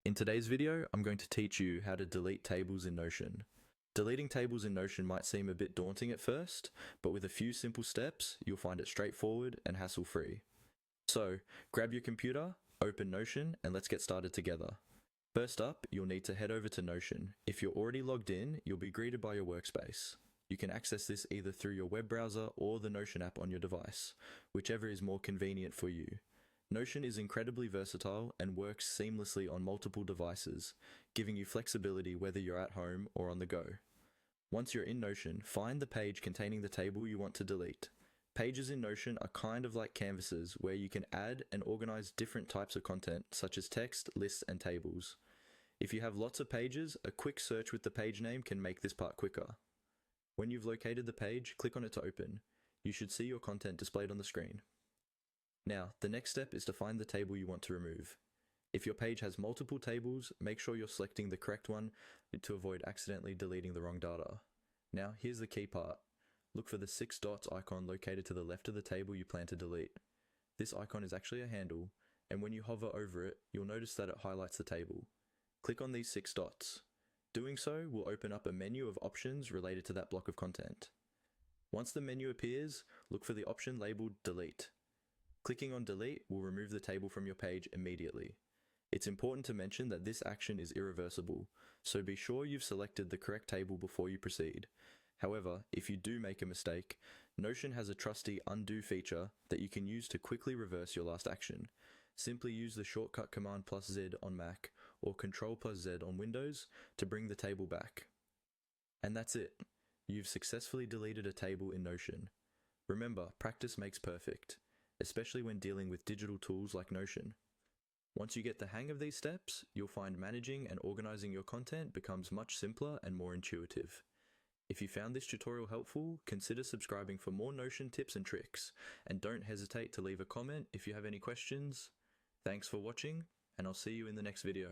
In today's video, I'm going to teach you how to delete tables in Notion. Deleting tables in Notion might seem a bit daunting at first, but with a few simple steps, you'll find it straightforward and hassle-free. So, grab your computer, open Notion, and let's get started together. First up, you'll need to head over to Notion. If you're already logged in, you'll be greeted by your workspace. You can access this either through your web browser or the Notion app on your device, whichever is more convenient for you. Notion is incredibly versatile and works seamlessly on multiple devices, giving you flexibility whether you're at home or on the go. Once you're in Notion, find the page containing the table you want to delete. Pages in Notion are kind of like canvases where you can add and organize different types of content such as text, lists, and tables. If you have lots of pages, a quick search with the page name can make this part quicker. When you've located the page, click on it to open. You should see your content displayed on the screen. Now, the next step is to find the table you want to remove. If your page has multiple tables, make sure you're selecting the correct one to avoid accidentally deleting the wrong data. Now, here's the key part. Look for the 6 dots icon located to the left of the table you plan to delete. This icon is actually a handle, and when you hover over it, you'll notice that it highlights the table. Click on these 6 dots. Doing so will open up a menu of options related to that block of content. Once the menu appears, look for the option labeled Delete. Clicking on Delete will remove the table from your page immediately. It's important to mention that this action is irreversible, so be sure you've selected the correct table before you proceed. However, if you do make a mistake, Notion has a trusty undo feature that you can use to quickly reverse your last action. Simply use the shortcut Command plus Z on Mac or Control plus Z on Windows to bring the table back. And that's it. You've successfully deleted a table in Notion. Remember, practice makes perfect, especially when dealing with digital tools like Notion. Once you get the hang of these steps, you'll find managing and organizing your content becomes much simpler and more intuitive. If you found this tutorial helpful, consider subscribing for more Notion tips and tricks, and don't hesitate to leave a comment if you have any questions. Thanks for watching, and I'll see you in the next video.